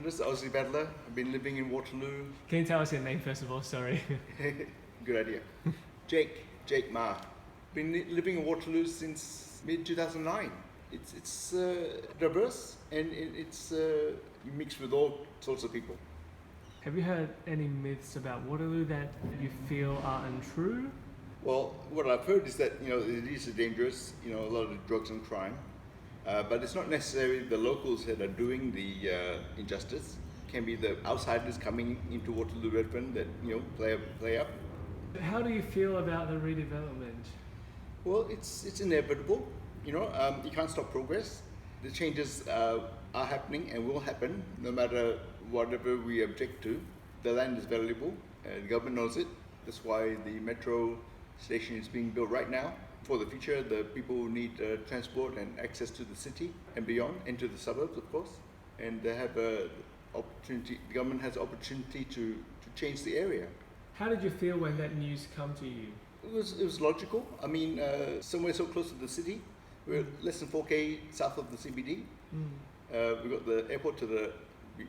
This is Aussie Battler. I've been living in Waterloo. Can you tell us your name first of all? Sorry. Good idea. Jake Ma. Living in Waterloo since mid 2009. It's diverse and it's mixed with all sorts of people. Have you heard any myths about Waterloo that you feel are untrue? Well, what I've heard is that it is dangerous. A lot of drugs and crime. But it's not necessarily the locals that are doing the injustice. It can be the outsiders coming into Waterloo Redfern that play up. How do you feel about the redevelopment? Well, it's inevitable. You can't stop progress. The changes are happening and will happen no matter whatever we object to. The land is valuable. The government knows it. That's why the metro station is being built right now. For the future, the people need transport and access to the city and beyond, and to the suburbs, of course. And they have opportunity. The government has opportunity to change the area. How did you feel when that news came to you? It was logical. I mean, somewhere so close to the city, we're less than 4K south of the CBD. We've got the airport to the be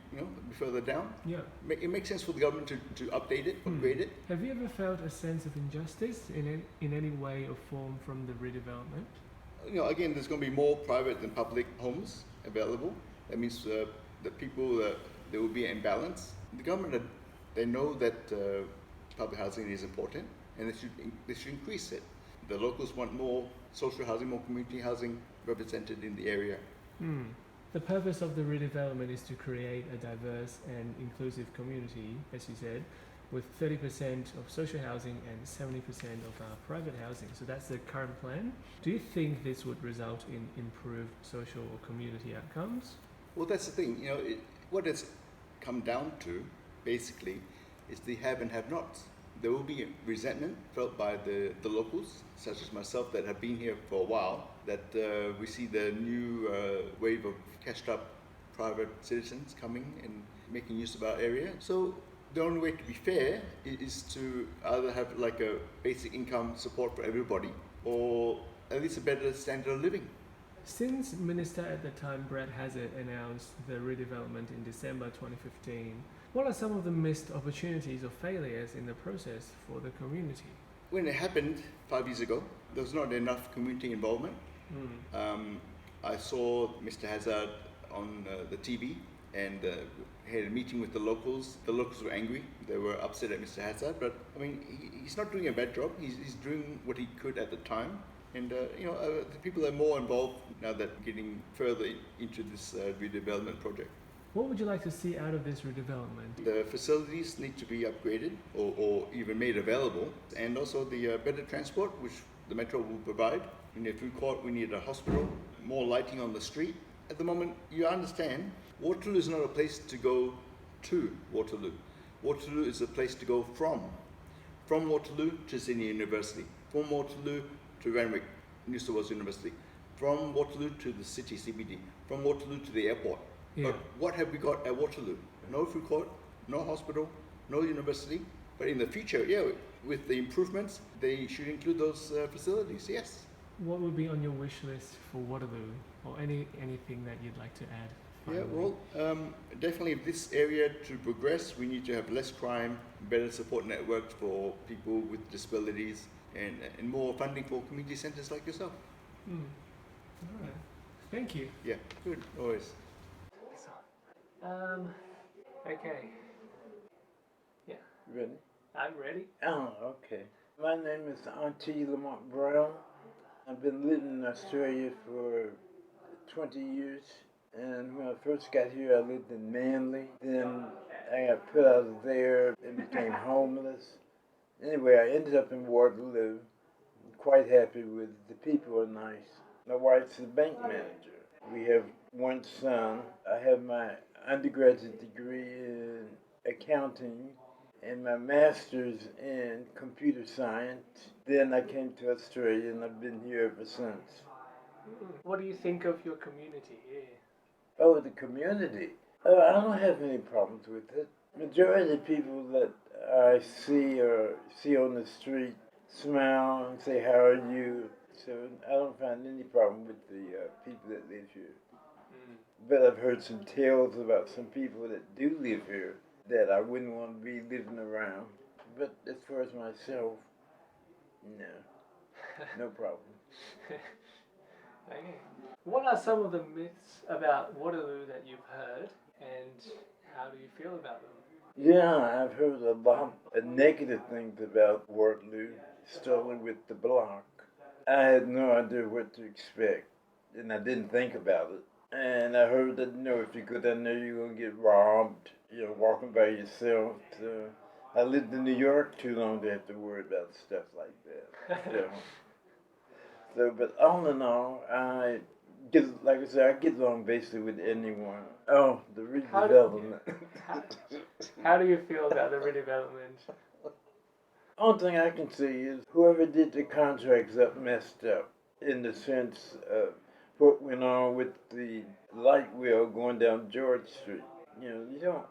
further down. Yeah. It makes sense for the government to update it, upgrade it. Have you ever felt a sense of injustice in any way or form from the redevelopment? Again, there's going to be more private than public homes available. That means that people, there will be an imbalance. The government, they know that public housing is important, and they should increase it. The locals want more social housing, more community housing represented in the area. The purpose of the redevelopment is to create a diverse and inclusive community, as you said, with 30% of social housing and 70% of private housing. So that's the current plan. Do you think this would result in improved social or community outcomes? Well, that's the thing. What it's come down to, basically, is the have and have-nots. There will be resentment felt by the locals, such as myself, that have been here for a while, that we see the new wave of cashed up private citizens coming and making use of our area. So the only way to be fair is to either have like a basic income support for everybody, or at least a better standard of living. Since Minister at the time, Brad Hazzard, announced the redevelopment in December 2015, what are some of the missed opportunities or failures in the process for the community? When it happened 5 years ago, there was not enough community involvement. I saw Mr. Hazzard on the TV and had a meeting with the locals. The locals were angry. They were upset at Mr. Hazzard, but I mean, he's not doing a bad job. He's doing what he could at the time. And the people are more involved now that getting further into this redevelopment project. What would you like to see out of this redevelopment? The facilities need to be upgraded or even made available, and also the better transport, which the metro will provide. In the food court, we need a hospital, more lighting on the street. At the moment, you understand, Waterloo is not a place to go to Waterloo. Waterloo is a place to go from. From Waterloo to Sydney University. From Waterloo to Randwick, New South Wales University. From Waterloo to the city CBD. From Waterloo to the airport. Yeah. But what have we got at Waterloo? No food court, no hospital, no university. But in the future, with the improvements, they should include those facilities, yes. What would be on your wish list for Waterloo, or anything that you'd like to add? Yeah, finally? well, definitely this area to progress, we need to have less crime, better support networks for people with disabilities, and more funding for community centres like yourself. All right. Thank you. Yeah, good, always. Okay. Yeah. Ready? I'm ready. Oh, okay. My name is Auntie Lamont Brown. I've been living in Australia for 20 years. And when I first got here, I lived in Manly. Then I got put out of there and became homeless. Anyway, I ended up in Waterloo. I'm quite happy with the people are nice. My wife's a bank manager. We have one son. I have my undergraduate degree in accounting and my master's in computer science. Then I came to Australia and I've been here ever since. What do you think of your community here? Oh, the community. I don't have any problems with it. Majority of the people that I see on the street smile and say, "How are you?" So I don't find any problem with the people that live here. But I've heard some tales about some people that do live here that I wouldn't want to be living around. But as far as myself, no, no problem. Okay. What are some of the myths about Waterloo that you've heard, and how do you feel about them? Yeah, I've heard a lot of negative things about Waterloo, starting with the block. I had no idea what to expect, and I didn't think about it. And I heard that, if you go down there, you're going to get robbed, walking by yourself. So I lived in New York too long to have to worry about stuff like that. But all in all, like I said, I get along basically with anyone. Oh, the redevelopment. How do you feel about the redevelopment? Only thing I can say is whoever did the contracts up messed up in the sense of what went on with the light wheel going down George Street. You don't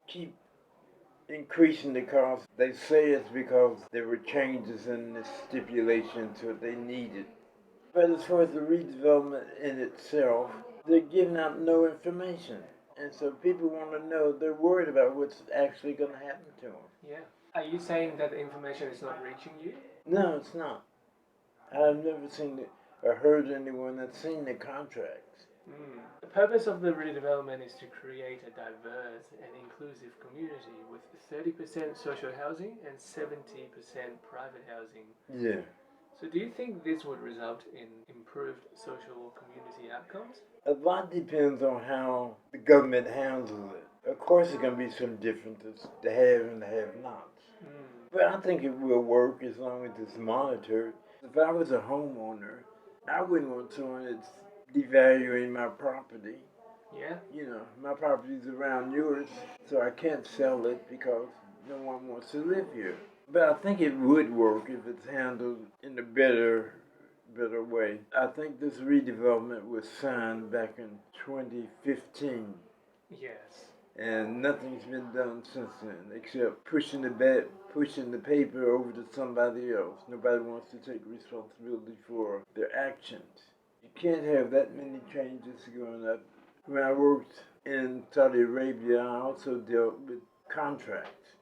keep increasing the cost. They say it's because there were changes in the stipulations what they needed. But as far as the redevelopment in itself, they're giving out no information. And so people want to know, they're worried about what's actually going to happen to them. Yeah. Are you saying that the information is not reaching you? No, it's not. I've never seen it or heard anyone that's seen the contracts. The purpose of the redevelopment is to create a diverse and inclusive community with 30% social housing and 70% private housing. Yeah. So do you think this would result in improved social community outcomes? A lot depends on how the government handles it. Of course, there's going to be some differences, the have and the have-nots. But I think it will work as long as it's monitored. If I was a homeowner, I wouldn't want someone that's devaluing my property. Yeah. My property's around yours, so I can't sell it because no one wants to live here. But I think it would work if it's handled in a better way. I think this redevelopment was signed back in 2015. Yes. And nothing's been done since then except pushing the paper over to somebody else. Nobody wants to take responsibility for their actions. You can't have that many changes going up. When I worked in Saudi Arabia, I also dealt with contracts,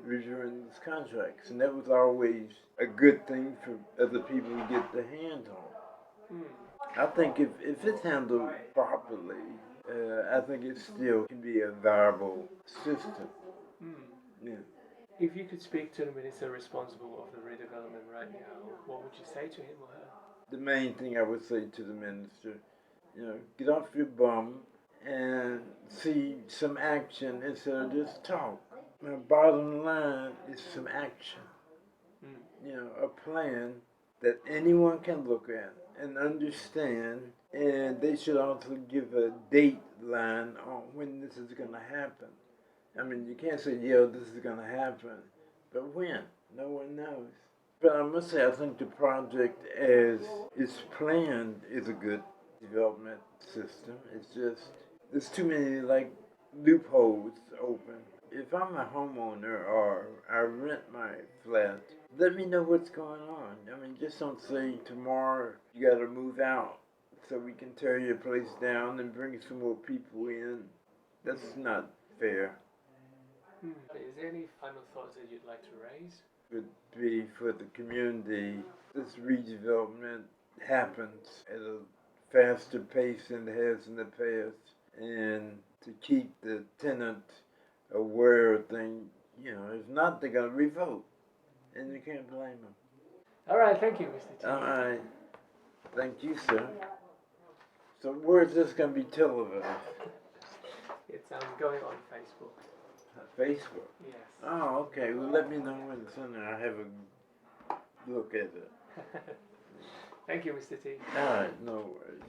reviewing these contracts, and that was always a good thing for other people to get their hands on. I think if it's handled properly, I think it still can be a viable system. Yeah. If you could speak to the minister responsible of the redevelopment right now, what would you say to him or her? The main thing I would say to the minister, get off your bum and see some action instead of just talk. My bottom line is some action. A plan that anyone can look at and understand, and they should also give a date line on when this is going to happen. I mean, you can't say, this is going to happen, but when? No one knows. But I must say, I think the project as it's planned is a good development system. It's just, there's too many, loopholes open. If I'm a homeowner or I rent my flat, let me know what's going on. I mean, just don't say tomorrow you got to move out so we can tear your place down and bring some more people in. That's not fair. Is there any final thoughts that you'd like to raise? Would be for the community, this redevelopment happens at a faster pace than it has in the past, and to keep the tenant aware of things, if not, they're going to revolt, and you can't blame them. All right, thank you, Mr. T. All right, thank you, sir. So where's this going to be televised? It's going on Facebook. Facebook? Yes. Oh, okay. Well, let me know when it's in there. I'll have a look at it. Thank you, Mr. T. All right, no worries.